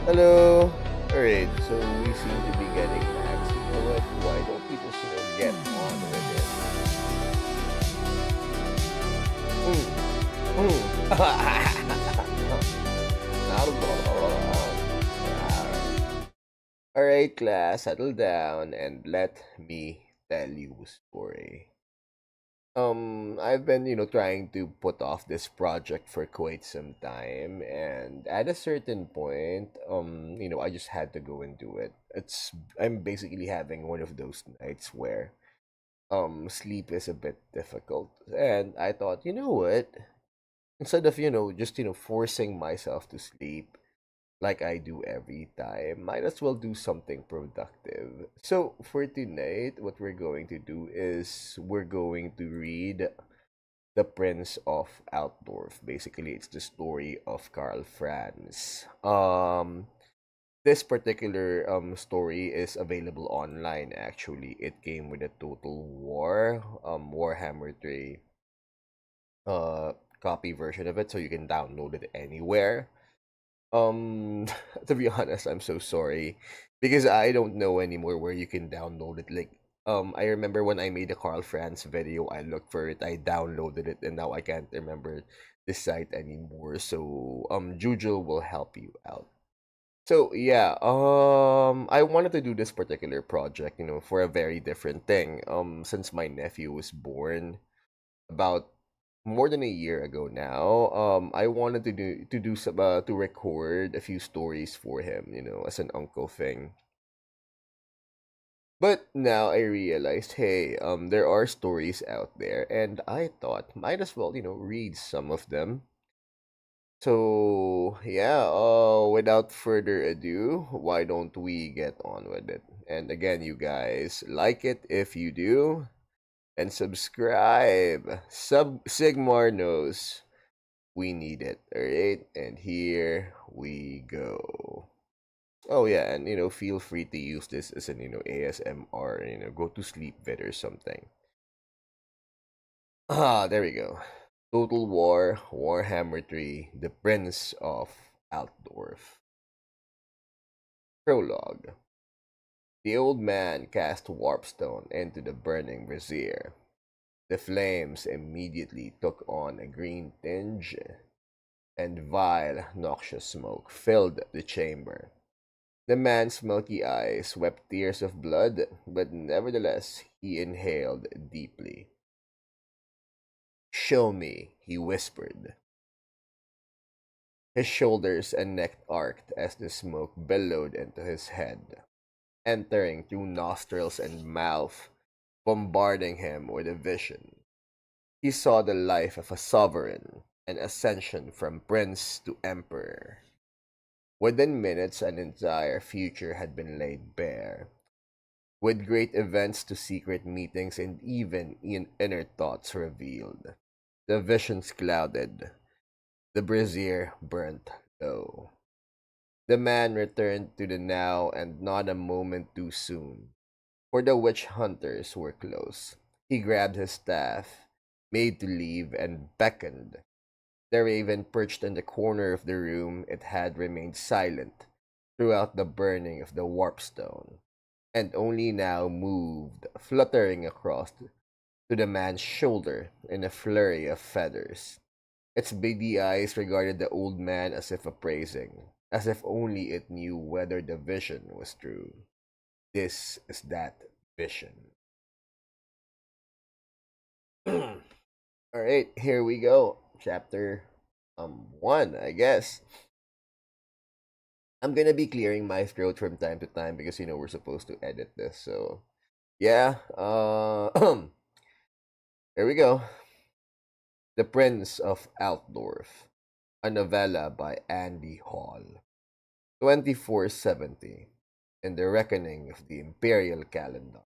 Hello. Alright, so we seem to be getting max. You know what? Why don't we just, get on with it? Alright, class, settle down and let me tell you a story. I've been, trying to put off this project for quite some time, and at a certain point, I just had to go and do it. I'm basically having one of those nights where, sleep is a bit difficult, and I thought, you know what? Instead of, just, forcing myself to sleep, like I do every time, might as well do something productive. So for tonight, what we're going to do is we're going to read The Prince of Altdorf. Basically, it's the story of Karl Franz. This particular story is available online. Actually, it came with a Total War Warhammer 3 uh copy version of it, so you can download it anywhere. Um, to be honest, I'm so sorry because I don't know anymore where you can download it. Like, I remember when I made a Carl Franz video, I looked for it, I downloaded it, and now I can't remember the site anymore. So, Juju will help you out. So yeah, I wanted to do this particular project, for a very different thing. Since my nephew was born about more than a year ago now, I wanted to do some to record a few stories for him, as an uncle thing. But now I realized, hey, there are stories out there, and I thought might as well, read some of them. So yeah, without further ado, why don't we get on with it? And again, you guys, like it if you do, and subscribe. Sigmar knows we need it. All right, and here we go. Oh yeah, and feel free to use this as an ASMR. Go to sleep vid or something. Ah, there we go. Total War Warhammer 3: The Prince of Altdorf. Prologue. The old man cast Warpstone into the burning brazier. The flames immediately took on a green tinge, and vile, noxious smoke filled the chamber. The man's milky eyes wept tears of blood, but nevertheless he inhaled deeply. "Show me," he whispered. His shoulders and neck arched as the smoke billowed into his head, entering through nostrils and mouth, bombarding him with a vision. He saw the life of a sovereign, an ascension from prince to emperor. Within minutes, an entire future had been laid bare, with great events to secret meetings and even inner thoughts revealed. The visions clouded, the brazier burnt low. The man returned to the now, and not a moment too soon, for the witch hunters were close. He grabbed his staff, made to leave, and beckoned. The raven perched in the corner of the room. It had remained silent throughout the burning of the warpstone, and only now moved, fluttering across to the man's shoulder in a flurry of feathers. Its beady eyes regarded the old man as if appraising, as if only it knew whether the vision was true. This is that vision. All right, here we go. Chapter 1, I guess. I'm gonna be clearing my throat from time to time because we're supposed to edit this. So yeah, here we go. The Prince of Altdorf, a novella by Andy Hall. 2470, in the reckoning of the imperial calendar.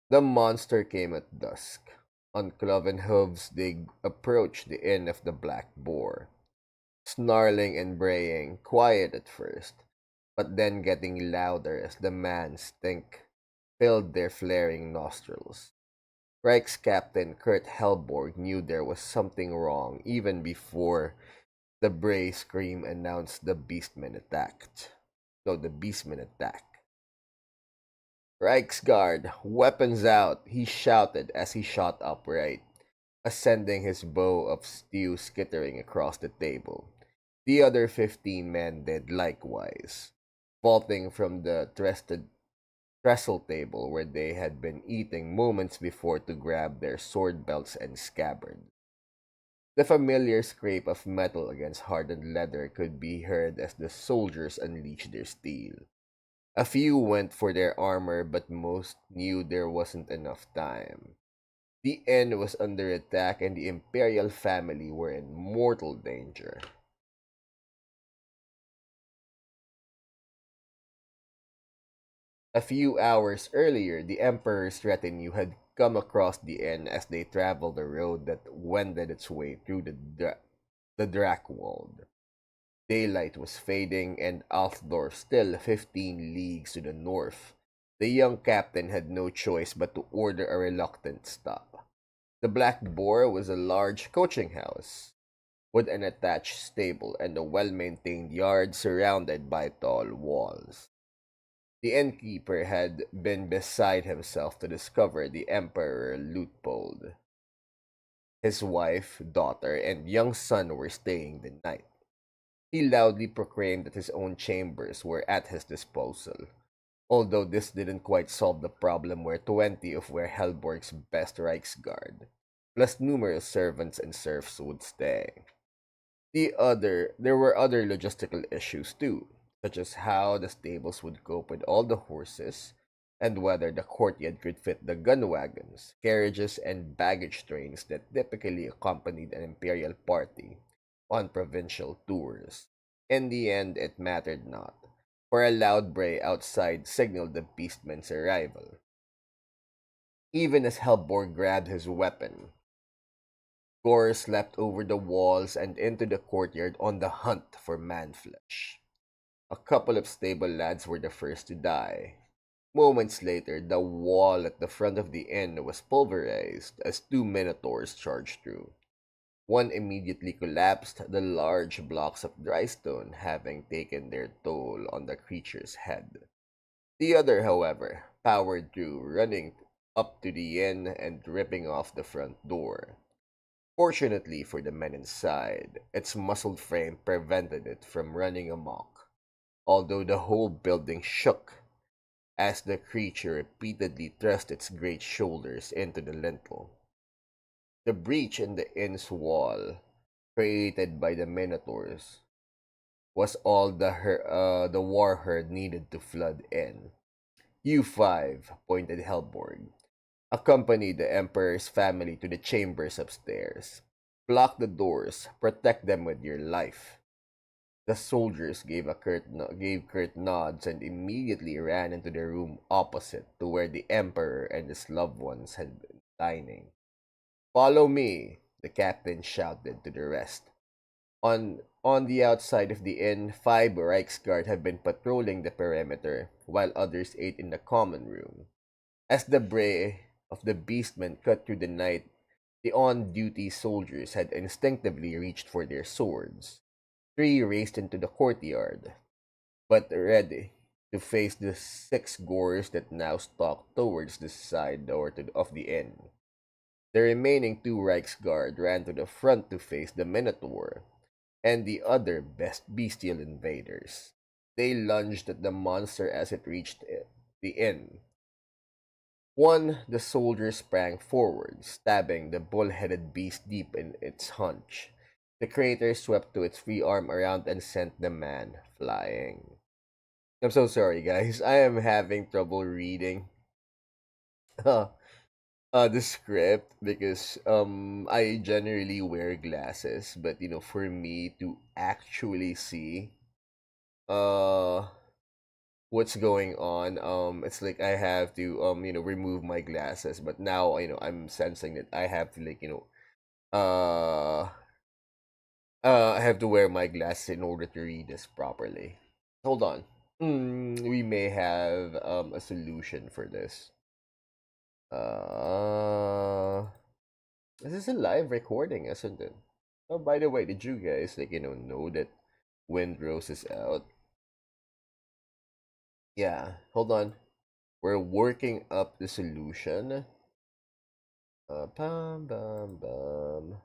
The monster came at dusk. On cloven hooves they approached the inn of the Black Boar, snarling and braying, quiet at first, but then getting louder as the man's stink filled their flaring nostrils. Reich's captain Kurt Helborg knew there was something wrong even before The Bray scream announced the beastmen attacked. No, the beastmen attack. Reichsguard, weapons out, he shouted as he shot upright, ascending his bow of steel skittering across the table. The other 15 men did likewise, vaulting from the trestle table where they had been eating moments before to grab their sword belts and scabbards. The familiar scrape of metal against hardened leather could be heard as the soldiers unleashed their steel. A few went for their armor, but most knew there wasn't enough time. The inn was under attack, and the imperial family were in mortal danger. A few hours earlier, the Emperor's retinue had come across the inn as they traveled a road that wended its way through the Drakwold. Daylight was fading, and Altdorf still 15 leagues to the north. The young captain had no choice but to order a reluctant stop. The Black Boar was a large coaching house, with an attached stable and a well-maintained yard surrounded by tall walls. The innkeeper had been beside himself to discover the Emperor Luitpold. His wife, daughter, and young son were staying the night. He loudly proclaimed that his own chambers were at his disposal, although this didn't quite solve the problem where 20 of were Helborg's best Reichsguard, plus numerous servants and serfs would stay. There were other logistical issues too, such as how the stables would cope with all the horses, and whether the courtyard could fit the gun wagons, carriages, and baggage trains that typically accompanied an imperial party on provincial tours. In the end, it mattered not, for a loud bray outside signaled the beastman's arrival. Even as Helborg grabbed his weapon, Gore leapt over the walls and into the courtyard on the hunt for man-flesh. A couple of stable lads were the first to die. Moments later, the wall at the front of the inn was pulverized as two minotaurs charged through. One immediately collapsed, the large blocks of dry stone having taken their toll on the creature's head. The other, however, powered through, running up to the inn and ripping off the front door. Fortunately for the men inside, its muscled frame prevented it from running amok, although the whole building shook as the creature repeatedly thrust its great shoulders into the lintel. The breach in the inn's wall, created by the Minotaurs, was all the war herd needed to flood in. You five, pointed Helborg, accompany the Emperor's family to the chambers upstairs. Block the doors, protect them with your life. The soldiers gave curt nods and immediately ran into the room opposite to where the Emperor and his loved ones had been dining. Follow me, the captain shouted to the rest. On the outside of the inn, 5 Reichsguard have been patrolling the perimeter, while others ate in the common room. As the bray of the beastmen cut through the night, the on-duty soldiers had instinctively reached for their swords. 3 raced into the courtyard, but ready to face the 6 gores that now stalked towards the side door of the inn. The remaining 2 Reichsguard ran to the front to face the Minotaur and the other bestial invaders. They lunged at the monster as it reached the inn. The soldier sprang forward, stabbing the bull-headed beast deep in its haunch. The creature swept to its free arm around and sent the man flying. I'm so sorry, guys. I am having trouble reading the script because I generally wear glasses, but for me to actually see uh what's going on, it's like I have to remove my glasses, but now I'm sensing that I have to uh I have to wear my glasses in order to read this properly. Hold on. We may have a solution for this. uh this is a live recording, isn't it? Oh, by the way, did you guys know that Windrose is out? Yeah, hold on. We're working up the solution. Bum bum bum.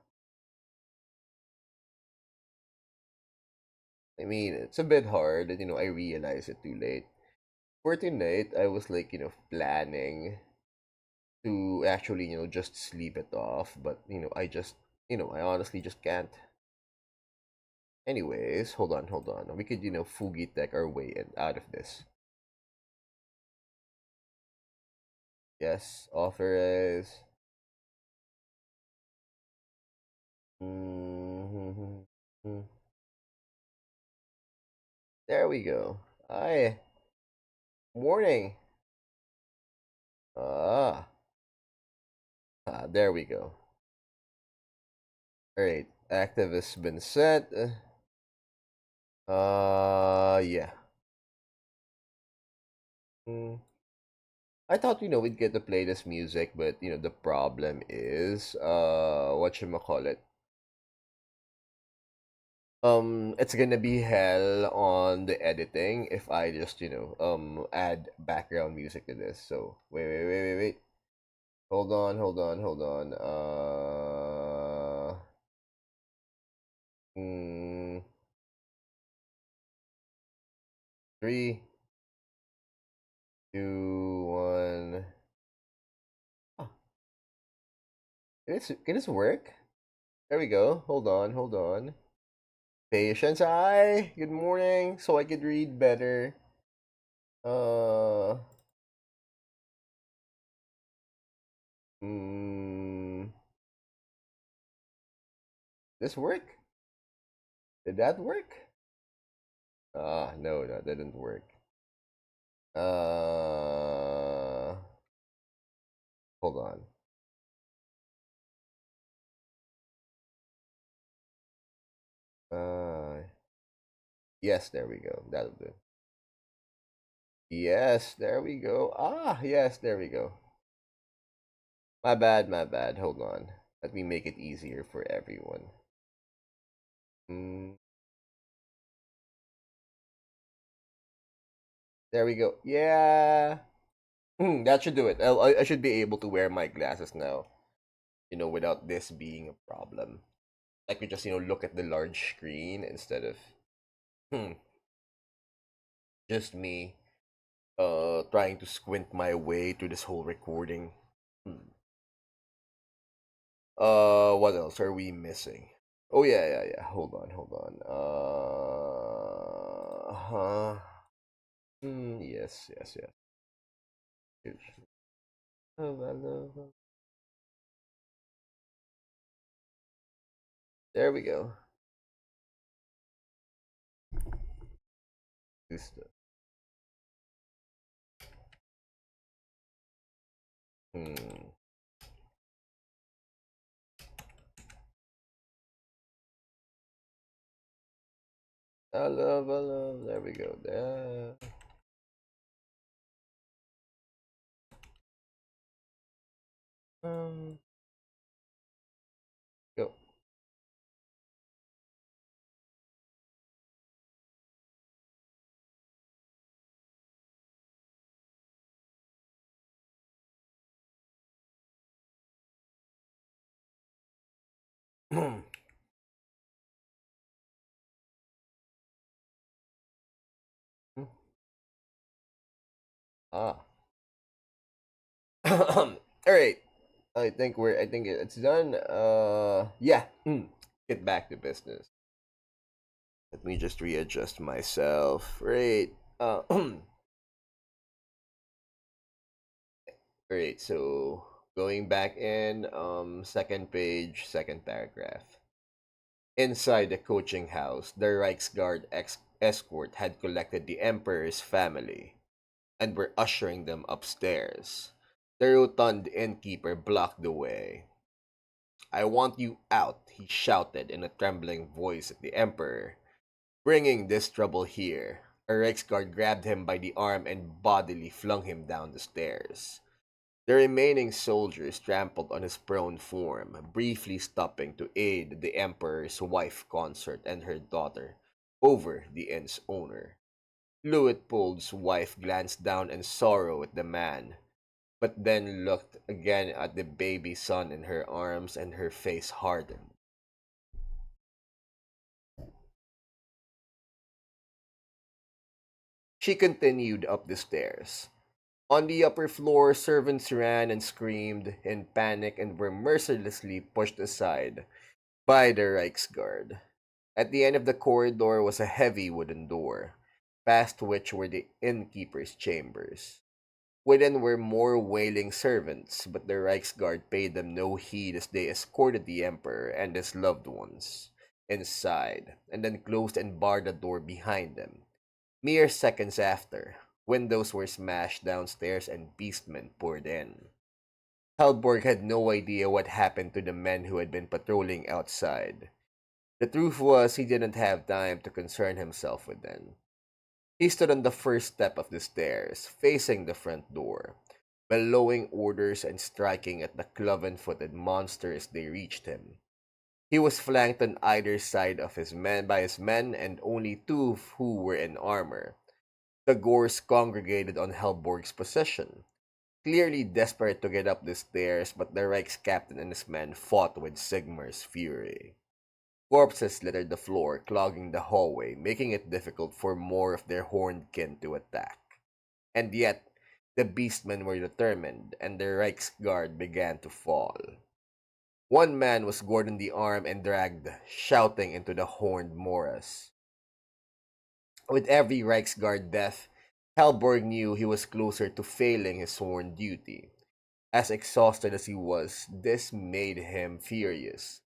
I mean, it's a bit hard that I realize it too late. For tonight, I was planning to actually just sleep it off, but I just I honestly just can't. Anyways, hold on. We could Fugi tech our way out of this. Yes, authorize. Mm-hmm. There we go. Hi, morning. Ah, there we go. All right, active has been set. Yeah. Mm. I thought we'd get to play this music, but the problem is what you call it. It's gonna be hell on the editing if I just add background music to this. So wait. Hold on. Mm, three, two, one. Oh, can this work? There we go. Hold on. Patience, hi. Good morning. So I could read better. Uh, mm, this work? Did that work? No, that didn't work. Uh, hold on. Uh, yes, there we go. That'll do. Yes, there we go. Yes, there we go. My bad. Hold on. Let me make it easier for everyone. Mm, there we go. Yeah. That should do it. I should be able to wear my glasses now, without this being a problem. I could just, look at the large screen instead of hmm, just me trying to squint my way through this whole recording. Hmm. What else are we missing? Oh yeah. Hold on. Huh. Yes. There we go. This Hmm. I love. There we go. There. Um. Go. ah. All right. I think it's done. Yeah. Get back to business. Let me just readjust myself. Right. Right. So going back in, second page, second paragraph. Inside the coaching house, the Reichsguard escort had collected the Emperor's family and were ushering them upstairs. The rotund innkeeper blocked the way. I want you out, he shouted in a trembling voice at the Emperor. Bringing this trouble here. A Reichsguard grabbed him by the arm and bodily flung him down the stairs. The remaining soldiers trampled on his prone form, briefly stopping to aid the Emperor's wife consort and her daughter over the inn's owner. Luitpold's wife glanced down in sorrow at the man, but then looked again at the baby son in her arms and her face hardened. She continued up the stairs. On the upper floor, servants ran and screamed in panic and were mercilessly pushed aside by the Reichsguard. At the end of the corridor was a heavy wooden door, past which were the innkeeper's chambers. Within were more wailing servants, but the Reichsguard paid them no heed as they escorted the Emperor and his loved ones inside, and then closed and barred the door behind them. Mere seconds after, windows were smashed downstairs and beastmen poured in. Halborg had no idea what happened to the men who had been patrolling outside. The truth was he didn't have time to concern himself with them. He stood on the first step of the stairs, facing the front door, bellowing orders and striking at the cloven-footed monster as they reached him. He was flanked on either side of his men by his men and only two who were in armor. The Gors congregated on Helborg's position, clearly desperate to get up the stairs, but the Reich's captain and his men fought with Sigmar's fury. Corpses littered the floor, clogging the hallway, making it difficult for more of their horned kin to attack. And yet, the beastmen were determined, and the Reichsguard began to fall. One man was gored in the arm and dragged, shouting, into the horned morass. With every Reichsguard death, Helborg knew he was closer to failing his sworn duty. As exhausted as he was, this made him furious.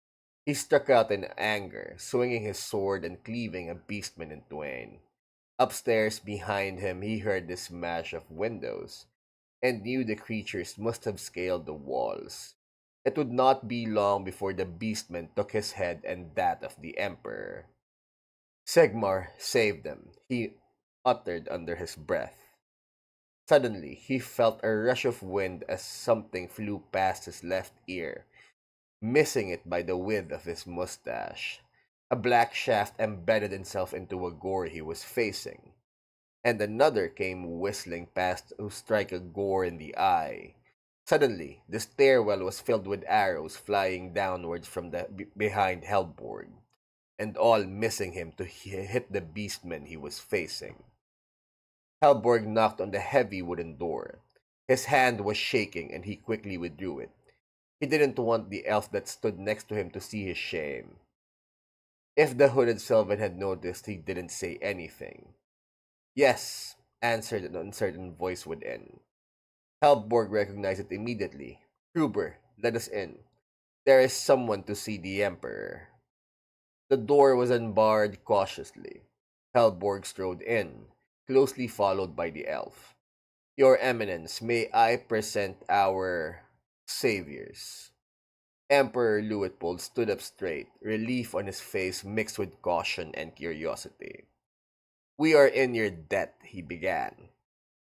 He struck out in anger, swinging his sword and cleaving a beastman in twain. Upstairs behind him, he heard the smash of windows and knew the creatures must have scaled the walls. It would not be long before the beastman took his head and that of the Emperor. Sigmar saved them, he uttered under his breath. Suddenly, he felt a rush of wind as something flew past his left ear, missing it by the width of his mustache. A black shaft embedded itself into a gore he was facing, and another came whistling past to strike a gore in the eye. Suddenly, the stairwell was filled with arrows flying downwards from behind Helborg, and all missing him to hit the beastman he was facing. Helborg knocked on the heavy wooden door. His hand was shaking, and he quickly withdrew it. He didn't want the elf that stood next to him to see his shame. If the hooded Sylvan had noticed, he didn't say anything. Yes, answered an uncertain voice within. Helborg recognized it immediately. Gruber, let us in. There is someone to see the Emperor. The door was unbarred cautiously. Helborg strode in, closely followed by the elf. Your Eminence, may I present our saviors? Emperor Luitpold stood up straight, relief on his face mixed with caution and curiosity. We are in your debt, he began.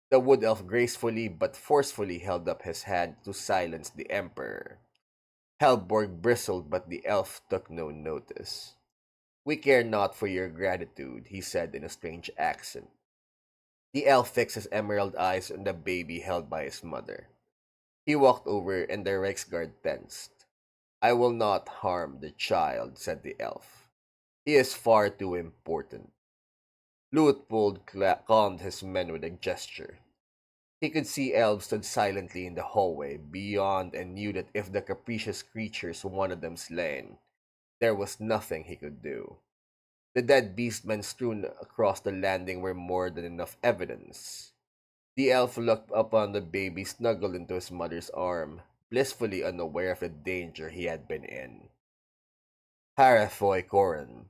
The wood elf gracefully but forcefully held up his hand to silence the Emperor. Helborg bristled, but the elf took no notice. We care not for your gratitude, he said in a strange accent. The elf fixed his emerald eyes on the baby held by his mother. He walked over, and the Reichsguard tensed. I will not harm the child, said the elf. He is far too important. Luitpold calmed his men with a gesture. He could see elves stood silently in the hallway beyond and knew that if the capricious creatures wanted them slain, there was nothing he could do. The dead beastmen strewn across the landing were more than enough evidence. The elf looked upon the baby snuggled into his mother's arm, blissfully unaware of the danger he had been in. Harafoy Koran,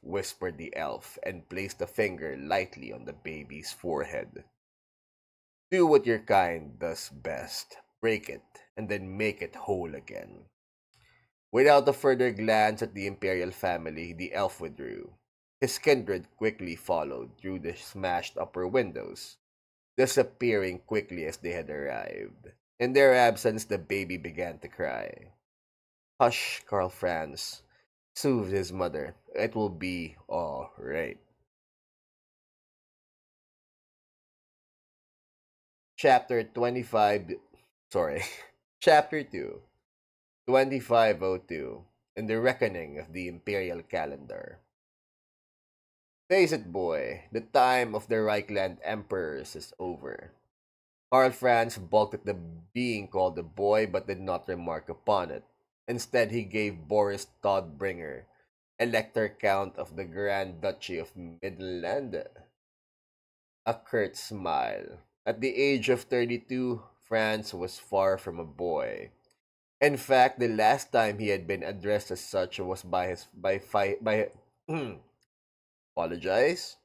whispered the elf, and placed a finger lightly on the baby's forehead. Do what your kind does best. Break it, and then make it whole again. Without a further glance at the imperial family, the elf withdrew. His kindred quickly followed through the smashed upper windows, disappearing quickly as they had arrived. In their absence, the baby began to cry. Hush, Karl Franz, soothed his mother. It will be all right. Chapter 25, sorry, Chapter 2, 2502, and the reckoning of the imperial calendar. Face it, boy, the time of the Reichland emperors is over. Karl Franz balked at the being called a boy but did not remark upon it. Instead, he gave Boris Todbringer, Elector Count of the Grand Duchy of Midland, a curt smile. At the age of 32, Franz was far from a boy. In fact, the last time he had been addressed as such was by apologize.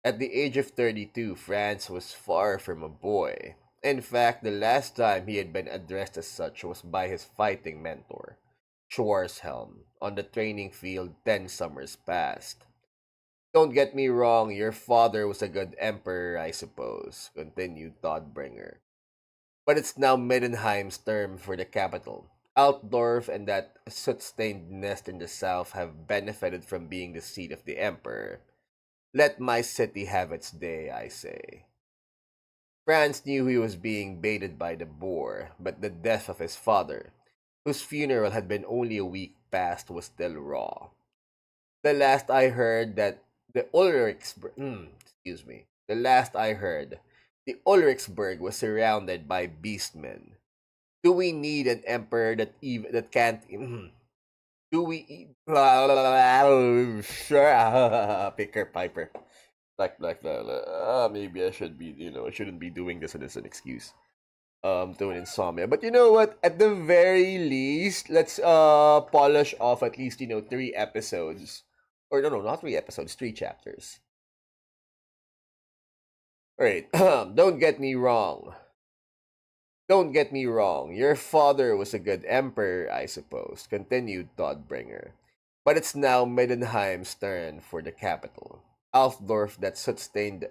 At the age of 32, Franz was far from a boy. In fact, the last time he had been addressed as such was by his fighting mentor, Schwarzhelm, on the training field 10 summers past. Don't get me wrong, your father was a good emperor, I suppose, continued Todbringer. But it's now Middenheim's term for the capital. Altdorf and that soot-stained nest in the south have benefited from being the seat of the emperor. Let my city have its day, I say. Franz knew he was being baited by the boar, but the death of his father, whose funeral had been only a week past, was still raw. The last I heard that the the last I heard, the Ulrichsburg was surrounded by beastmen. Do we need an emperor that can't? Do we? Sure, Picker Piper. Maybe I should be, I shouldn't be doing this as an excuse. To an insomnia. But you know what? At the very least, let's polish off at least 3 episodes, or no, not 3 episodes, 3 chapters. All right. Don't get me wrong. Don't get me wrong. Your father was a good emperor, I suppose. Continued Todbringer. But it's now Middenheim's turn for the capital. Altdorf, that soot-stained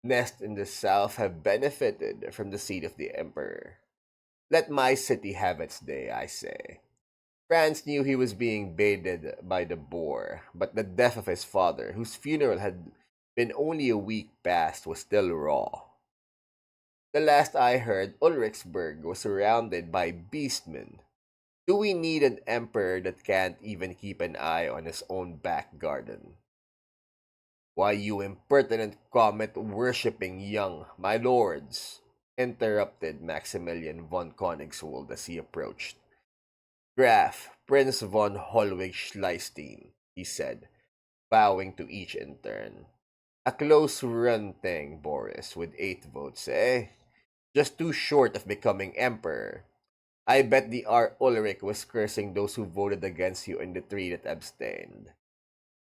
nest in the south, have benefited from the seat of the emperor. Let my city have its day, I say. Franz knew he was being baited by the boar, but the death of his father, whose funeral had been only a week past, was still raw. The last I heard, Ulrichsburg was surrounded by beastmen. Do we need an emperor that can't even keep an eye on his own back garden? Why, you impertinent comet worshipping young, my lords, interrupted Maximilian von Königswald as he approached. Graf, Prince von Holwig-Schleistein, he said, bowing to each in turn. A close run thing, Boris, with 8 votes, eh? Just too short of becoming emperor. I bet the R. Ulrich was cursing those who voted against you and the 3 that abstained.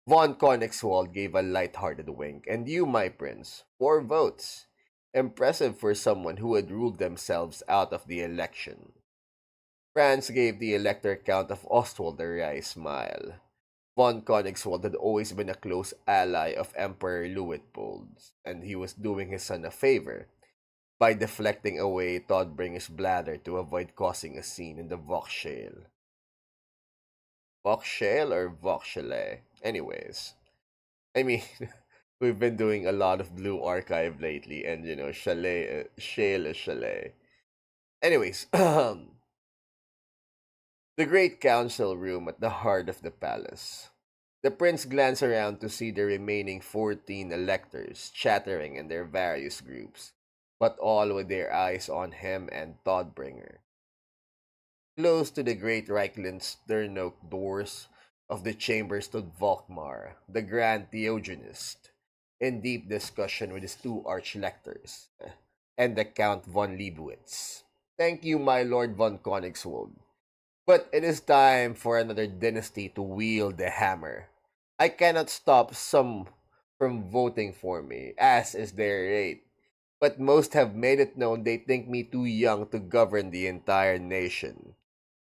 Von Königswald gave a light-hearted wink. And you, my prince, 4 votes. Impressive for someone who had ruled themselves out of the election. Franz gave the Elector Count of Ostwald a wry smile. Von Königswald had always been a close ally of Emperor Luitpold's, and he was doing his son a favor by deflecting away Todbringer's bladder to avoid causing a scene in the Voxshale. Voxshale or Voxshale? Anyways, I mean, we've been doing a lot of Blue Archive lately, and chalet, shale is chalet. Anyways, the great council room at the heart of the palace. The prince glanced around to see the remaining 14 electors chattering in their various groups, but all with their eyes on him and Todbringer. Close to the great Reichland stern oak doors of the chamber stood Volkmar, the grand theogenist, in deep discussion with his 2 archlectors, and the Count von Leibowitz. Thank you, my lord von Königswald. But it is time for another dynasty to wield the hammer. I cannot stop some from voting for me, as is their rate. But most have made it known they think me too young to govern the entire nation.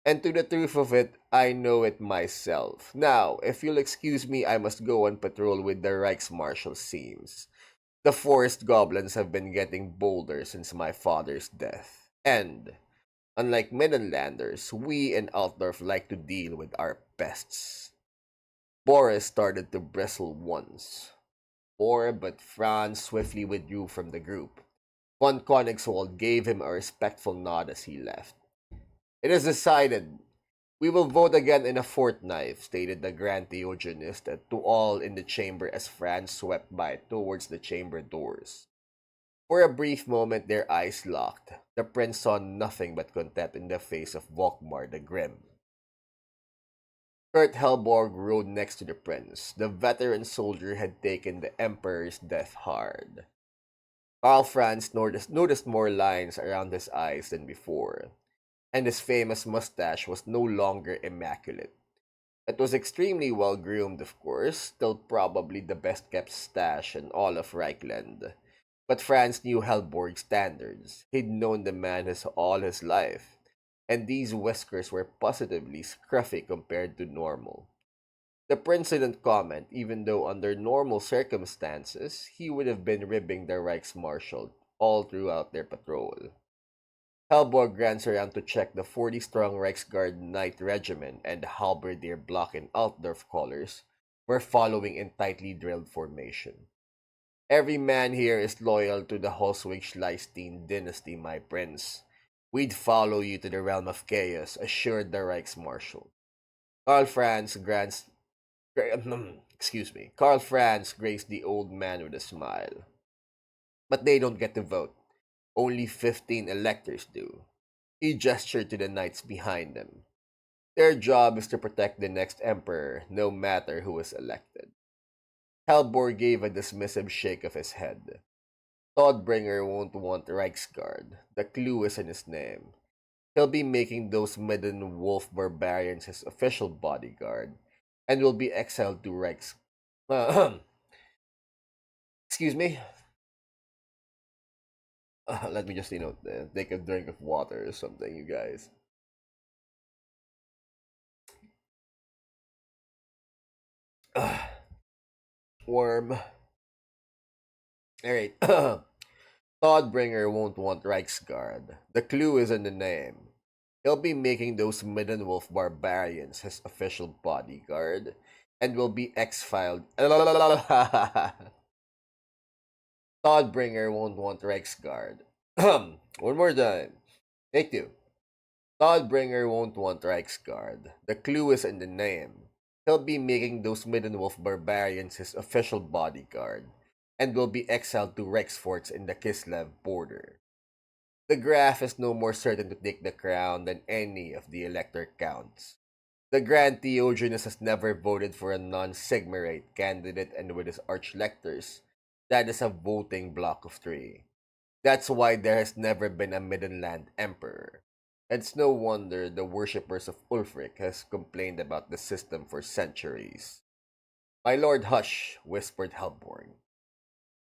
And to the truth of it, I know it myself. Now, if you'll excuse me, I must go on patrol with the Reichsmarshal seems. The forest goblins have been getting bolder since my father's death. And, unlike Midlanders, we in Altdorf like to deal with our pests. Boris started to bristle once more, but Franz swiftly withdrew from the group. Von Koenigswald gave him a respectful nod as he left. It is decided. We will vote again in a fortnight, stated the Grand Theogenist to all in the chamber as Franz swept by towards the chamber doors. For a brief moment their eyes locked. The prince saw nothing but contempt in the face of Volkmar the Grim. Kurt Helborg rode next to the prince. The veteran soldier had taken the emperor's death hard. Karl Franz noticed more lines around his eyes than before, and his famous mustache was no longer immaculate. It was extremely well groomed, of course, still probably the best kept stash in all of Reichland. But Franz knew Helborg's standards. He'd known the man all his life, and these whiskers were positively scruffy compared to normal. The prince didn't comment, even though under normal circumstances, he would have been ribbing the Reichsmarschall all throughout their patrol. Helborg glanced around to check the 40-strong Reichsguard Knight Regiment and the halberdier block in Altdorf colors were following in tightly drilled formation. Every man here is loyal to the Holzwig-Schleistein dynasty, my prince. We'd follow you to the realm of chaos, assured the Reichsmarschall. Karl Franz grants, excuse me, Karl Franz graced the old man with a smile. But they don't get to vote. Only 15 electors do. He gestured to the knights behind them. Their job is to protect the next emperor, no matter who is elected. Halvor gave a dismissive shake of his head. Todbringer won't want Reichsguard. The clue is in his name. He'll be making those midden wolf barbarians his official bodyguard, and will be exiled to Reichs. Excuse me. Let me just take a drink of water or something, you guys. Warm. All right. Todbringer won't want Reichsguard. The clue is in the name. He'll be making those midden wolf barbarians his official bodyguard, and will be exiled. Todbringer won't want Reichsguard. One more time. Take two. Todbringer won't want Reichsguard. The clue is in the name. He'll be making those midden wolf barbarians his official bodyguard, and will be exiled to Rexforts in the Kislev border. The Graf is no more certain to take the crown than any of the elector counts. The Grand Theogenus has never voted for a non-Sigmarate candidate, and with his archlectors, that is a voting block of three. That's why there has never been a Middenland emperor. It's no wonder the worshippers of Ulfric has complained about the system for centuries. My lord, hush, whispered Helborn.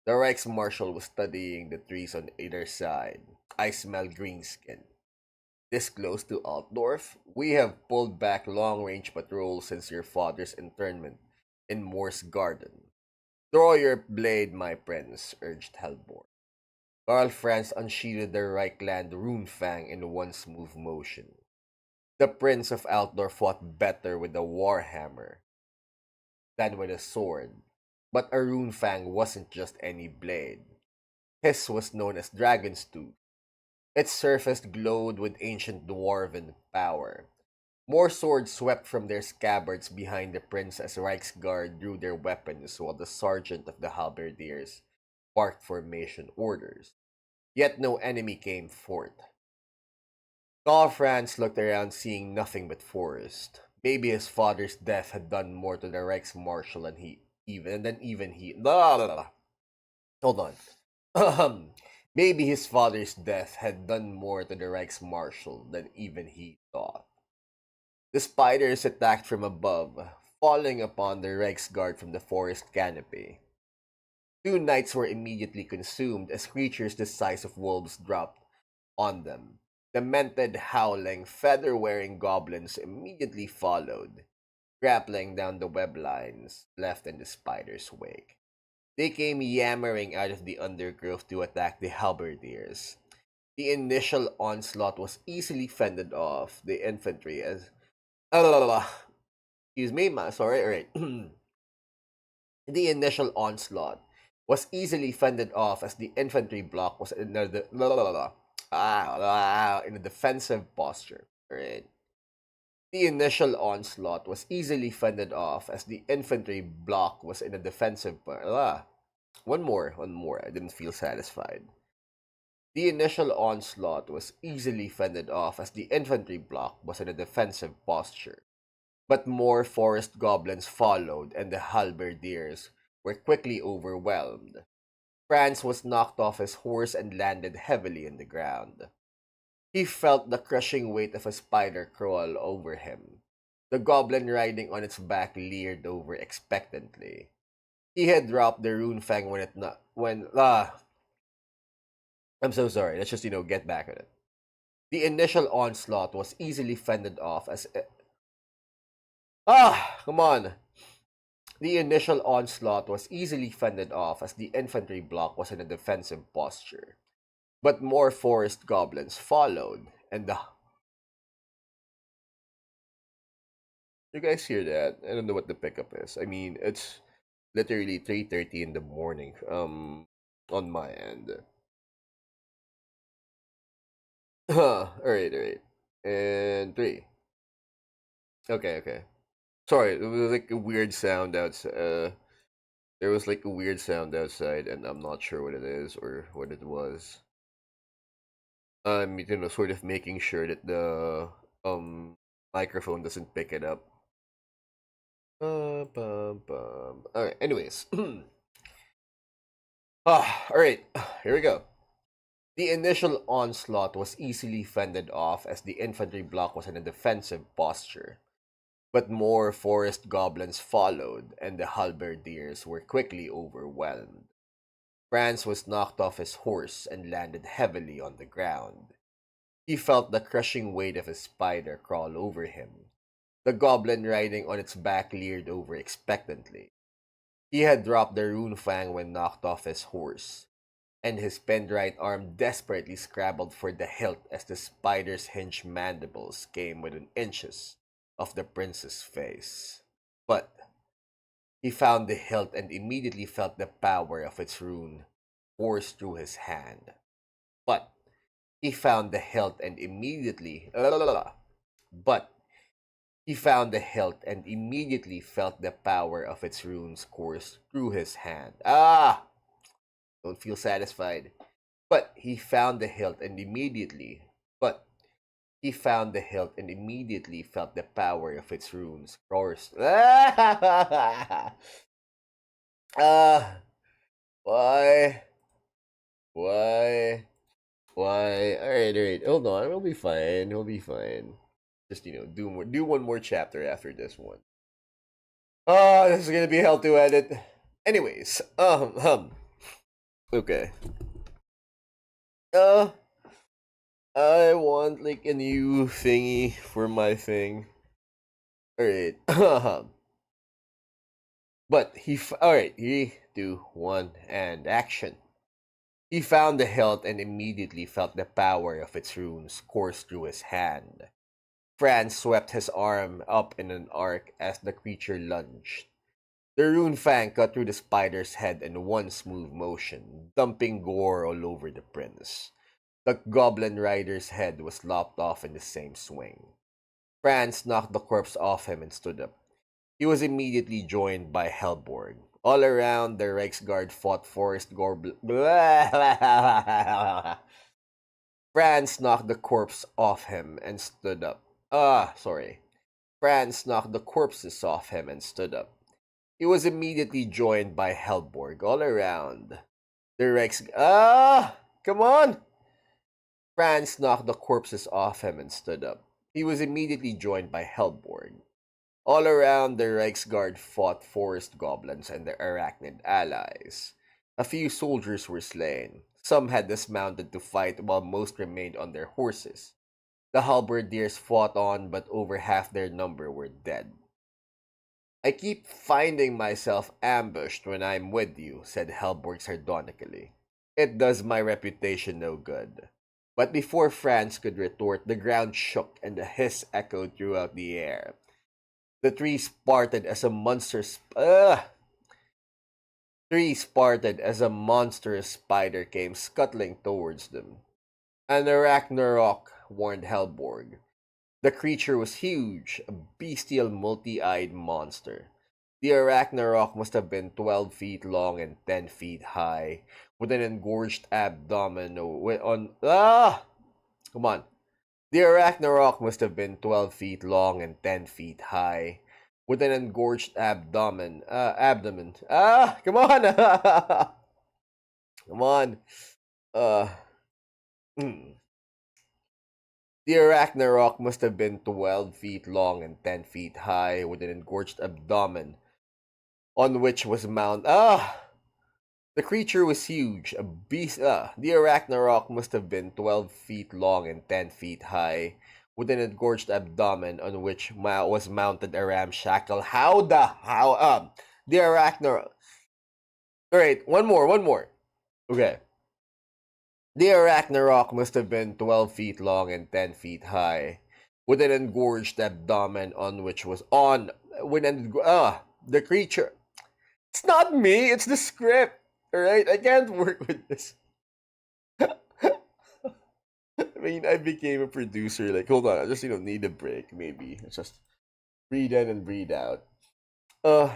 The Reichsmarschall was studying the trees on either side. I smell greenskin. This close to Altdorf, we have pulled back long-range patrols since your father's internment in Morse Garden. Draw your blade, my prince, urged Helborn. Karl Franz unsheathed the Reichland runefang in one smooth motion. The prince of Altdorf fought better with a warhammer than with a sword, but a runefang wasn't just any blade. His was known as Dragon's Tooth. Its surface glowed with ancient dwarven power. More swords swept from their scabbards behind the prince as Reichsguard drew their weapons while the sergeant of the halberdiers barked formation orders. Yet no enemy came forth. Karl Franz looked around, seeing nothing but forest. Maybe his father's death had done more to the Reichsmarschall than even he. Blah, blah, blah. Hold on. Maybe his father's death had done more to the Reichsmarschall than even he thought. The spiders attacked from above, falling upon the Reichsguard from the forest canopy. Two knights were immediately consumed as creatures the size of wolves dropped on them. Demented, howling, feather-wearing goblins immediately followed, grappling down the web lines left in the spider's wake. They came yammering out of the undergrowth to attack the halberdiers. The initial onslaught was easily fended off. The infantry as ah, excuse me, sorry, right. The initial onslaught was easily fended off as the infantry block was in in a defensive posture. Right. The initial onslaught was easily fended off as the infantry block was in a defensive. One more. I didn't feel satisfied. The initial onslaught was easily fended off as the infantry block was in a defensive posture. But more forest goblins followed, and the halberdiers were quickly overwhelmed. Franz was knocked off his horse and landed heavily on the ground. He felt the crushing weight of a spider crawl over him. The goblin riding on its back leered over expectantly. He had dropped the rune fang when it not when I'm so sorry. Let's just get back at it. The initial onslaught was easily fended off as come on. The initial onslaught was easily fended off as the infantry block was in a defensive posture. But more forest goblins followed, and the you guys hear that? I don't know what the pickup is. I mean, it's literally 3:30 in the morning. On my end. All right. And three. Okay, okay. Sorry, it was like a weird sound outside. There was like a weird sound outside, and I'm not sure what it is or what it was. I'm sort of making sure that the microphone doesn't pick it up. All right. Anyways, all right. Here we go. The initial onslaught was easily fended off as the infantry block was in a defensive posture. But more forest goblins followed, and the halberdiers were quickly overwhelmed. Franz was knocked off his horse and landed heavily on the ground. He felt the crushing weight of a spider crawl over him. The goblin riding on its back leered over expectantly. He had dropped the rune fang when knocked off his horse, and his pinned right arm desperately scrabbled for the hilt as the spider's hinged mandibles came within inches of the prince's face. But he found the hilt and immediately felt the power of its rune force through his hand. But he found the hilt and immediately but he found the hilt and immediately felt the power of its runes course through his hand. Don't feel satisfied. But he found the hilt and immediately but he found the hilt and immediately felt the power of its runes course. Why? Why? Why? All right. Hold on. We'll be fine. We'll be fine. Just do one more chapter after this one. Oh, this is gonna be hell to edit. Anyways, okay. Uh, I want like a new thingy for my thing. All right. But all right. 3, 2, 1, and action. He found the hilt and immediately felt the power of its runes course through his hand. Franz swept his arm up in an arc as the creature lunged. The rune fang cut through the spider's head in one smooth motion, dumping gore all over the prince. The goblin rider's head was lopped off in the same swing. Franz knocked the corpse off him and stood up. He was immediately joined by Helborg. All around, the Reichsguard fought forest goblins. Franz knocked the corpse off him and stood up. Sorry. Franz knocked the corpses off him and stood up. He was immediately joined by Helborg. All around, the Rex. Come on! Franz knocked the corpses off him and stood up. He was immediately joined by Helborg. All around, the Reichsguard fought forest goblins and their arachnid allies. A few soldiers were slain. Some had dismounted to fight while most remained on their horses. The halberdiers fought on, but over half their number were dead. I keep finding myself ambushed when I'm with you, said Helborg sardonically. It does my reputation no good. But before Franz could retort, the ground shook and the hiss echoed throughout the air. The trees parted as a monstrous spider came scuttling towards them. And the Ragnarok warned Helborg. The creature was huge, a bestial multi-eyed monster. The Arachnarok must have been 12 feet long and 10 feet high, with an engorged abdomen come on. The Arachnarok must have been 12 feet long and 10 feet high, with an engorged abdomen. Come on! Come on. Uh, mm. The Arachnarok must have been 12 feet long and 10 feet high, with an engorged abdomen on which was mounted. The creature was huge, a beast. The Arachnarok must have been 12 feet long and 10 feet high, with an engorged abdomen on which was mounted a ramshackle. The Arachnarok. Alright, one more. Okay. The Arachnarok must have been 12 feet long and 10 feet high, with an engorged abdomen on which was on. The creature. It's not me, it's the script. Alright, I can't work with this. I mean, I became a producer. Like, hold on, I just need a break. Maybe just breathe in and breathe out. Uh,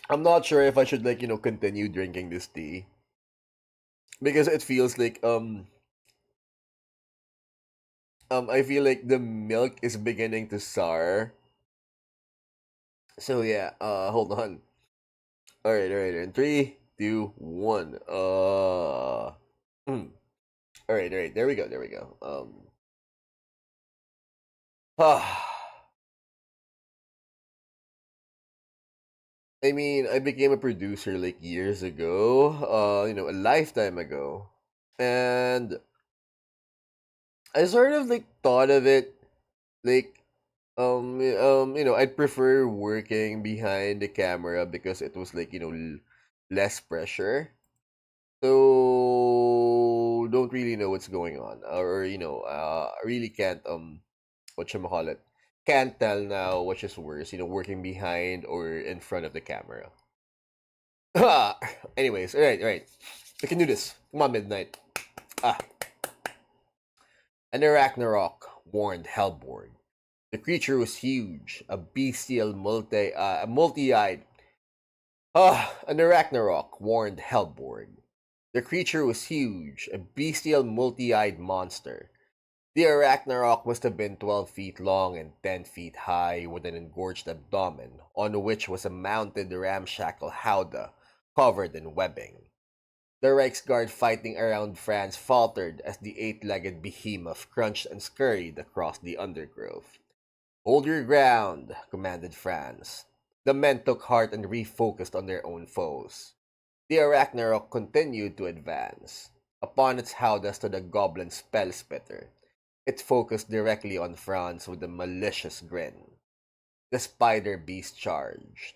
I'm not sure if I should continue drinking this tea because it feels like I feel like the milk is beginning to sour. So yeah, hold on. All right. In three, two, one. All right. There we go. I mean, I became a producer like years ago. A lifetime ago, and I sort of like thought of it like I'd prefer working behind the camera because it was like less pressure. So don't really know what's going on, or I really can't call it, can't tell now which is worse, working behind or in front of the camera. Anyways, all right, we can do this. Come on, midnight. Ah, and the Ragnarok warned Helborg. The creature was huge, a bestial multi-eyed. And the Ragnarok warned Helborg. The creature was huge, a bestial multi-eyed monster. The Arachnarok must have been 12 feet long and 10 feet high, with an engorged abdomen, on which was a mounted ramshackle howdah covered in webbing. The Reichsguard fighting around Franz faltered as the eight-legged behemoth crunched and scurried across the undergrowth. Hold your ground, commanded Franz. The men took heart and refocused on their own foes. The Arachnarok continued to advance. Upon its howdah stood a goblin spell spitter. It focused directly on Franz with a malicious grin. The spider beast charged.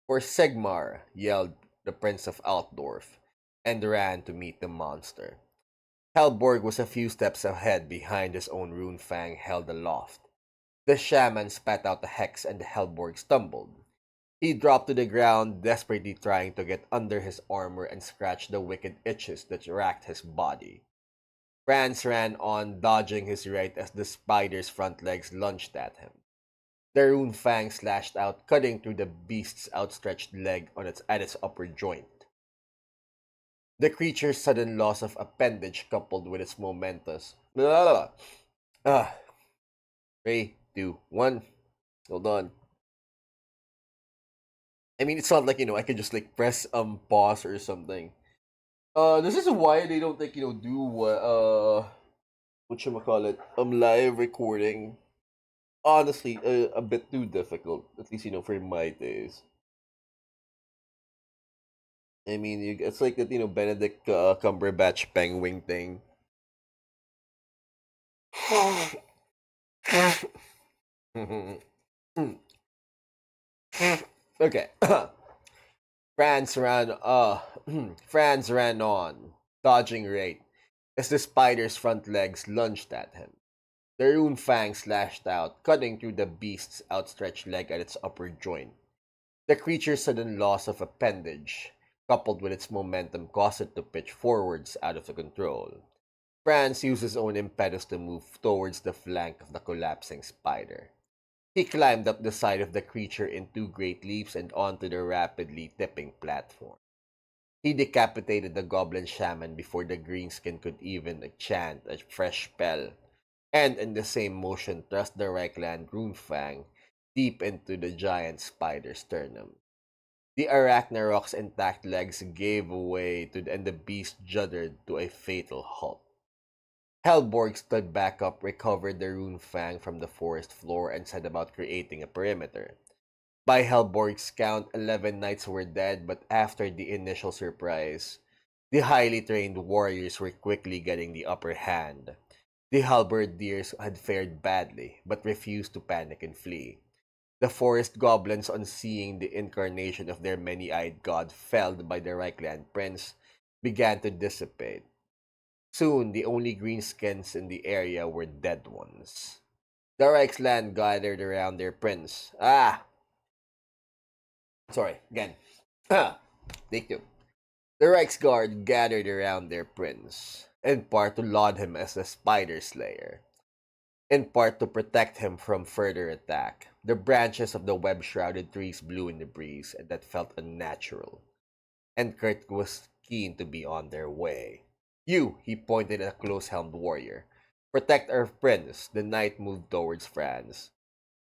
For Sigmar, yelled the Prince of Altdorf, and ran to meet the monster. Helborg was a few steps ahead behind his own rune fang held aloft. The shaman spat out a hex and Helborg stumbled. He dropped to the ground, desperately trying to get under his armor and scratch the wicked itches that racked his body. Franz ran on, dodging his right as the spider's front legs lunged at him. The rune fang slashed out, cutting through the beast's outstretched leg at its upper joint. The creature's sudden loss of appendage coupled with its momentous blah, blah, 3, 2, 1. Hold on. I mean, it's not like I could just like press pause or something. This is why they don't like do what you call it live recording. Honestly, a bit too difficult. At least for my taste. I mean, it's like that Benedict Cumberbatch penguin thing. Okay. Franz ran on, dodging Wraith, as the spider's front legs lunged at him. The rune fang slashed out, cutting through the beast's outstretched leg at its upper joint. The creature's sudden loss of appendage, coupled with its momentum, caused it to pitch forwards out of control. Franz used his own impetus to move towards the flank of the collapsing spider. He climbed up the side of the creature in two great leaps and onto the rapidly tipping platform. He decapitated the goblin shaman before the greenskin could even chant a fresh spell, and in the same motion thrust the Reichland runefang deep into the giant spider's sternum. The Arachnarok's intact legs gave way and the beast juddered to a fatal halt. Helborg stood back up, recovered the rune fang from the forest floor, and set about creating a perimeter. By Helborg's count, 11 knights were dead, but after the initial surprise, the highly trained warriors were quickly getting the upper hand. The halberdiers had fared badly, but refused to panic and flee. The forest goblins, on seeing the incarnation of their many-eyed god felled by the Reichland prince, began to dissipate. Soon, the only greenskins in the area were dead ones. The Reichsland gathered around their prince. Sorry, again. Take two. The Reichsguard gathered around their prince, in part to laud him as the Spider Slayer, in part to protect him from further attack. The branches of the web-shrouded trees blew in the breeze, and that felt unnatural. And Kurt was keen to be on their way. You, he pointed at a close-helmed warrior. Protect our prince. The knight moved towards Franz.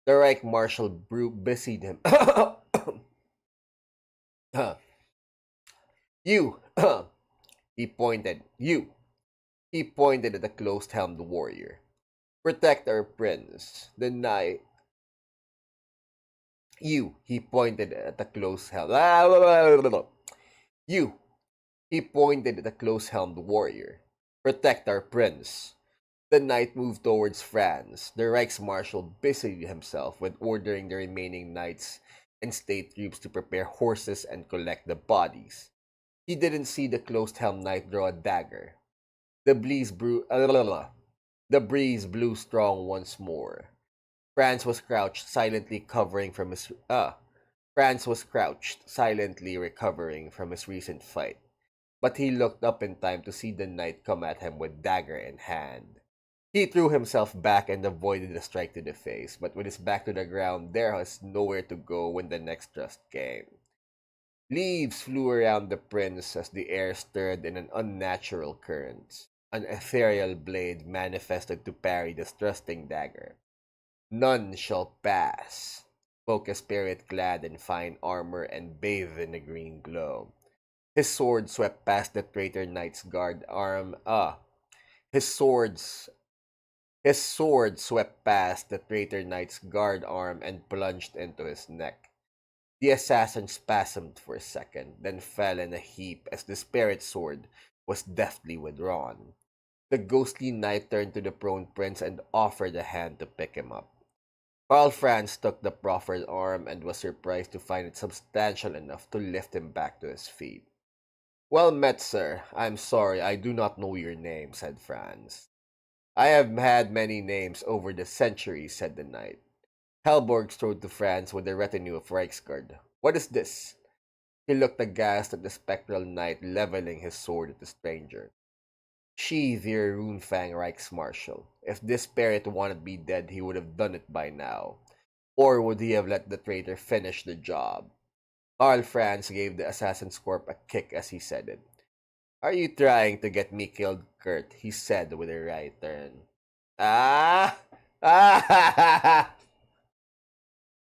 The Reich Marshal busied him. You, he pointed. You, he pointed at the close-helmed warrior. Protect our prince. The knight. You, he pointed at the close-helmed. You, he pointed at the close-helmed warrior. Protect our prince. The knight moved towards Franz. The Reichsmarshal busied himself with ordering the remaining knights and state troops to prepare horses and collect the bodies. He didn't see the closed-helm knight draw a dagger. The breeze blew strong once more. Franz was crouched, silently recovering from his recent fight. But he looked up in time to see the knight come at him with dagger in hand. He threw himself back and avoided a strike to the face, but with his back to the ground, there was nowhere to go when the next thrust came. Leaves flew around the prince as the air stirred in an unnatural current. An ethereal blade manifested to parry the thrusting dagger. None shall pass, spoke a spirit clad in fine armor and bathed in a green glow. His sword swept past the traitor knight's guard arm. His swords His sword swept past the traitor knight's guard arm and plunged into his neck. The assassin spasmed for a second, then fell in a heap as the spirit sword was deftly withdrawn. The ghostly knight turned to the prone prince and offered a hand to pick him up. Karl Franz took the proffered arm and was surprised to find it substantial enough to lift him back to his feet. Well met, sir. I'm sorry, I do not know your name, said Franz. I have had many names over the centuries, said the knight. Helborg strode to Franz with a retinue of Reichsguard. What is this? He looked aghast at the spectral knight leveling his sword at the stranger. Sheathe your runefang, Reichsmarshal. If this spirit wanted me dead, he would have done it by now. Or would he have let the traitor finish the job? Karl Franz gave the assassin's corpse a kick as he said it. Are you trying to get me killed, Kurt? He said with a right turn. Ah! Ah!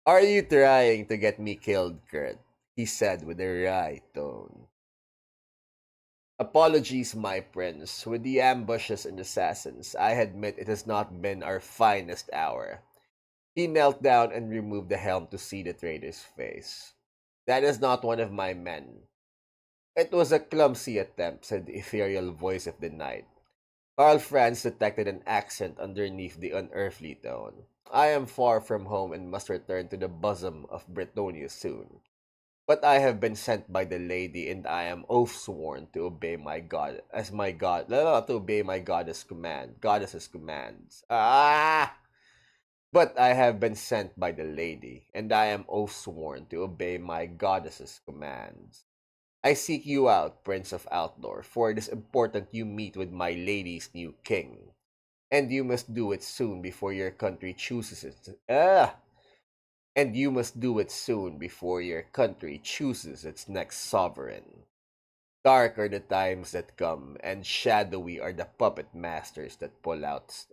Are you trying to get me killed, Kurt? He said with a wry tone. Apologies, my prince. With the ambushes and assassins, I admit it has not been our finest hour. He knelt down and removed the helm to see the traitor's face. That is not one of my men. It was a clumsy attempt, said the ethereal voice of the knight. Karl Franz detected an accent underneath the unearthly tone. I am far from home and must return to the bosom of Britonia soon. But I have been sent by the lady, and I am oath sworn to obey my God as my God, to obey my goddess's commands. Ah! But I have been sent by the lady, and I am oath sworn to obey my goddess's commands. I seek you out, Prince of Outdoor, for it is important you meet with my lady's new king. And you must do it soon before your country chooses it. And you must do it soon before your country chooses its next sovereign. Dark are the times that come, and shadowy are the puppet masters that pull out.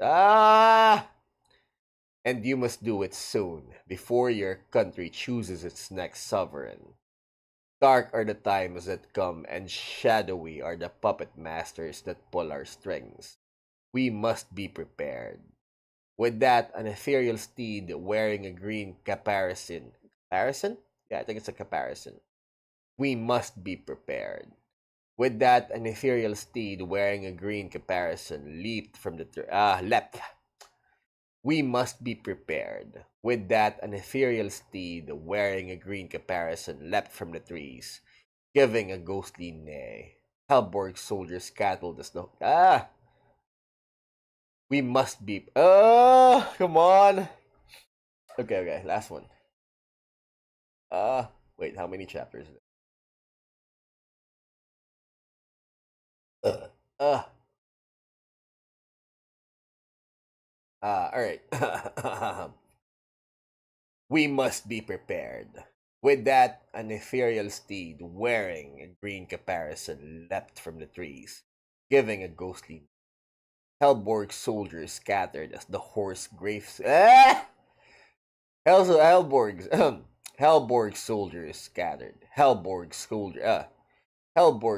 And you must do it soon before your country chooses its next sovereign. Dark are the times that come, and shadowy are the puppet masters that pull our strings. We must be prepared. With that, an ethereal steed wearing a green caparison. Caparison? Yeah, I think it's a caparison. We must be prepared. With that, an ethereal steed wearing a green caparison leapt. We must be prepared. With that, an ethereal steed wearing a green caparison leapt from the trees, giving a ghostly neigh. Helborg's soldiers scattled as the We must be. Come on. Okay, last one. Wait, how many chapters? Uh, uh, all right. We must be prepared. With that, an ethereal steed wearing a green caparison leapt from the trees, giving a ghostly. Helborg's soldiers scattered as the horse graves. Helborg's Helborg's soldiers scattered. Helborg's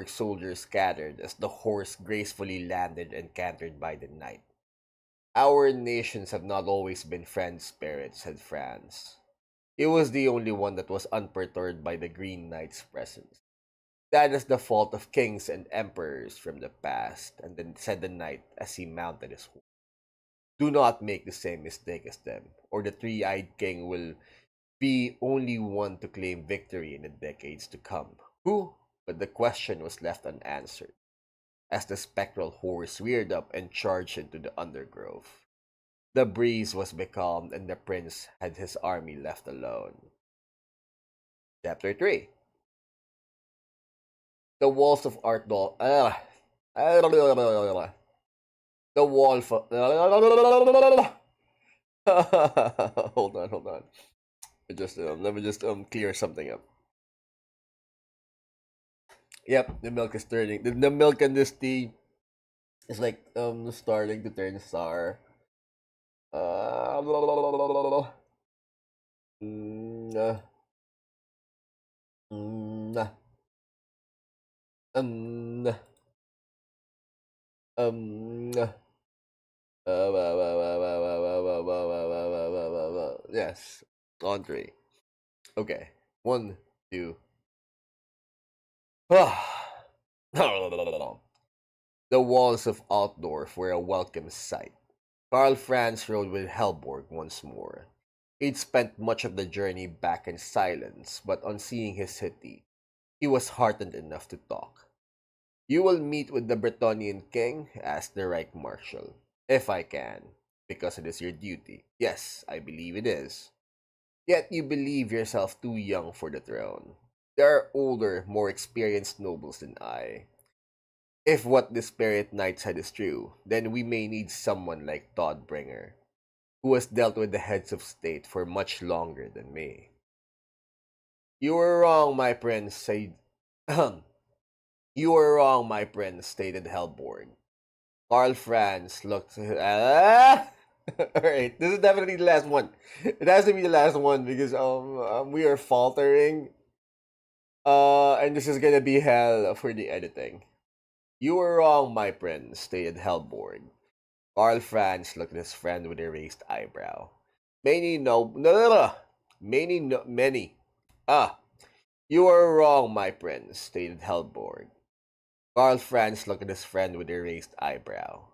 soldiers scattered as the horse gracefully landed and cantered by the night. Our nations have not always been friend spirits, said France. It was the only one that was unperturbed by the Green Knight's presence. That is the fault of kings and emperors from the past, and then said the knight as he mounted his horse. Do not make the same mistake as them, or the three-eyed king will be only one to claim victory in the decades to come. Who? But the question was left unanswered, as the spectral horse reared up and charged into the undergrowth. The breeze was becalmed, and the prince had his army left alone. Chapter 3. The walls of Artdol. The wolf. Hold on. Let me just clear something up. Yep, the milk is turning. The milk in this tea is like starting to turn sour. Uh, mm, uh, mm, uh, um, um, uh, yes, on three. Okay, one, two. The walls of Altdorf were a welcome sight. Karl Franz rode with Helborg once more. He'd spent much of the journey back in silence, but on seeing his city, he was heartened enough to talk. You will meet with the Bretonnian king, asked the Reich Marshal. If I can, because it is your duty. Yes, I believe it is. Yet you believe yourself too young for the throne. There are older, more experienced nobles than I. If what the Spirit Knight said is true, then we may need someone like Todbringer, who has dealt with the heads of state for much longer than me. You were wrong, my prince, said. You were wrong, my prince, stated Helborg. Karl Franz looked. Alright, this is definitely the last one. It has to be the last one because we are faltering. And this is gonna be hell for the editing. You were wrong, my prince, stated Helborg. Karl Franz looked at his friend with a raised eyebrow. Many no no no no. Many no many. Ah, you are wrong, my prince, stated Helborg. Karl Franz looked at his friend with a raised eyebrow.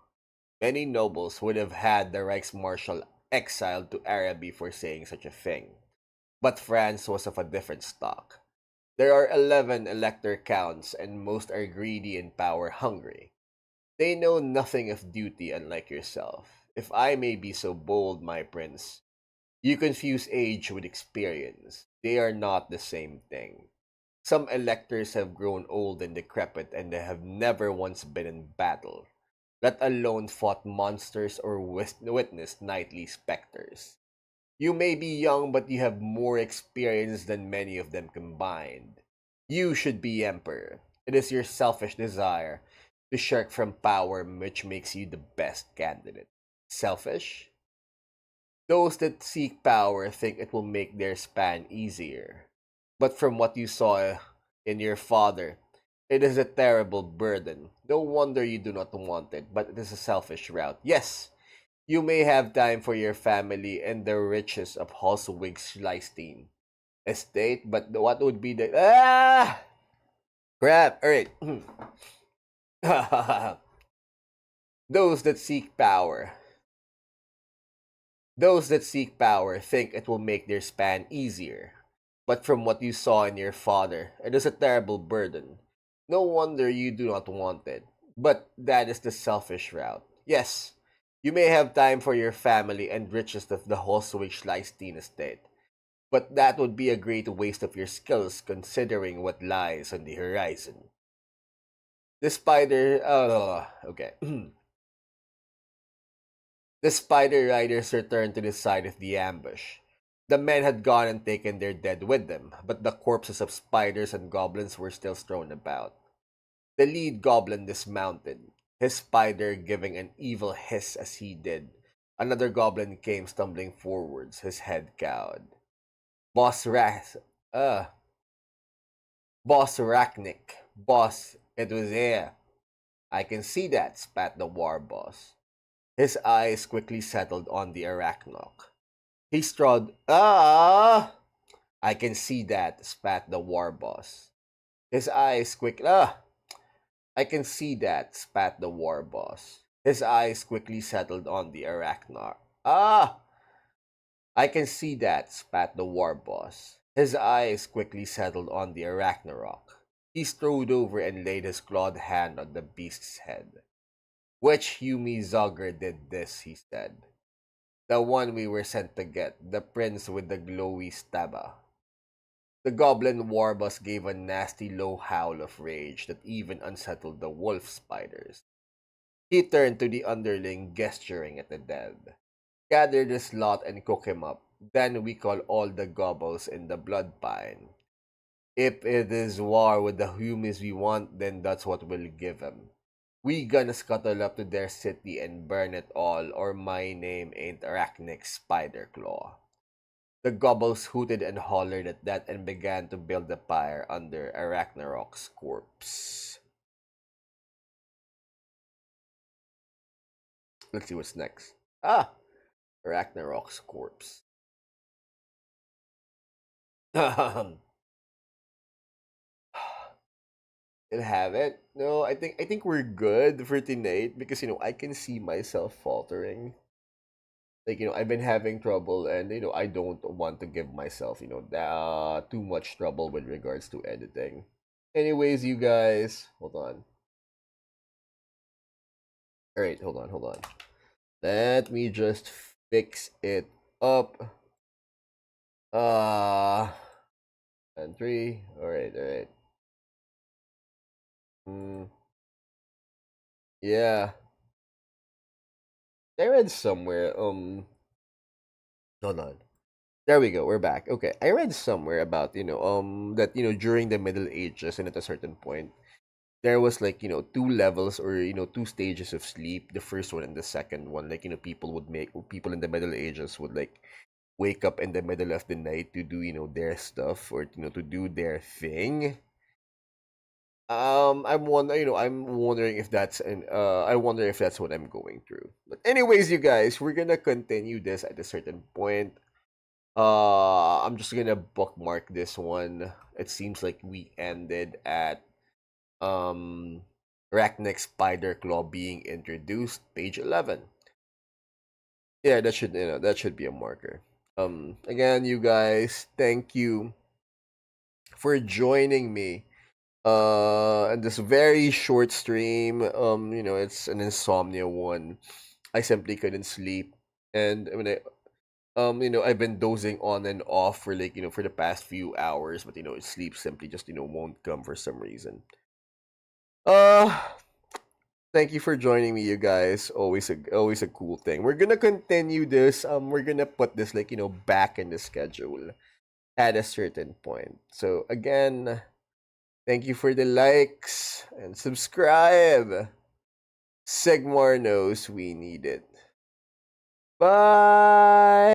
Many nobles would have had the Reichsmarschall exiled to Araby for saying such a thing. But France was of a different stock. There are 11 elector counts, and most are greedy and power hungry. They know nothing of duty, unlike yourself. If I may be so bold, my prince, you confuse age with experience. They are not the same thing. Some electors have grown old and decrepit, and they have never once been in battle, let alone fought monsters or witnessed nightly specters. You may be young, but you have more experience than many of them combined. You should be emperor. It is your selfish desire to shirk from power which makes you the best candidate. Selfish? Those that seek power think it will make their span easier. But from what you saw in your father, it is a terrible burden. No wonder you do not want it, but it is a selfish route. Yes, you may have time for your family and the riches of Holzwig Schleistein estate, but what would be the crap? All right. Those that seek power Those that seek power think it will make their span easier. But from what you saw in your father, it is a terrible burden. No wonder you do not want it. But that is the selfish route. Yes, you may have time for your family and riches of the Holzwig-Schleistein estate. But that would be a great waste of your skills considering what lies on the horizon. The spider. Okay. The spider riders returned to the site of the ambush. The men had gone and taken their dead with them, but the corpses of spiders and goblins were still strewn about. The lead goblin dismounted, his spider giving an evil hiss as he did. Another goblin came stumbling forwards, his head cowed. Boss Ras uh Boss Rachnik. Boss, it was here. I can see that, spat the war boss. His eyes quickly settled on the Arachnok. He strode. Ah! I can see that, spat the war boss. His eyes quick. I can see that, spat the war boss. His eyes quickly settled on the Arachnok. Ah! I can see that, spat the war boss. His eyes quickly settled on the Arachnarok. He strode over and laid his clawed hand on the beast's head. Which Yumi Zogger did this, he said. The one we were sent to get, the prince with the glowy staba. The goblin warboss gave a nasty low howl of rage that even unsettled the wolf spiders. He turned to the underling, gesturing at the dead. Gather this lot and cook him up. Then we call all the gobbles in the blood pine. If it is war with the humans we want, then that's what we'll give him. We gonna scuttle up to their city and burn it all, or my name ain't Arachnic Spiderclaw. The gobbles hooted and hollered at that and began to build a pyre under Arachnarok's corpse. Let's see what's next. Arachnarok's corpse. Did have it? No, I think we're good for tonight because I can see myself faltering. Like I've been having trouble, and I don't want to give myself too much trouble with regards to editing. Anyways, you guys, hold on. All right, hold on. Let me just fix it up. Uh and three. All right, all right. Mm, yeah, I read somewhere. Hold on. There we go. We're back. Okay, I read somewhere about that during the Middle Ages and at a certain point there was like two levels or two stages of sleep. The first one and the second one. Like people in the Middle Ages would like wake up in the middle of the night to do their stuff or to do their thing. I'm wondering if I wonder if that's what I'm going through. But anyways, you guys, we're gonna continue this at a certain point. I'm just gonna bookmark this one. It seems like we ended at um Arachnic spider claw being introduced, page 11. Yeah, that should be a marker. Again, you guys, thank you for joining me and this very short stream. It's an insomnia one. I simply couldn't sleep, and I've been dozing on and off for like for the past few hours, but sleep simply just won't come for some reason. Uh, Thank you for joining me, you guys. Always a cool thing. We're gonna continue this. We're gonna put this like back in the schedule at a certain point. So again, thank you for the likes and subscribe. Sigmar knows we need it. Bye.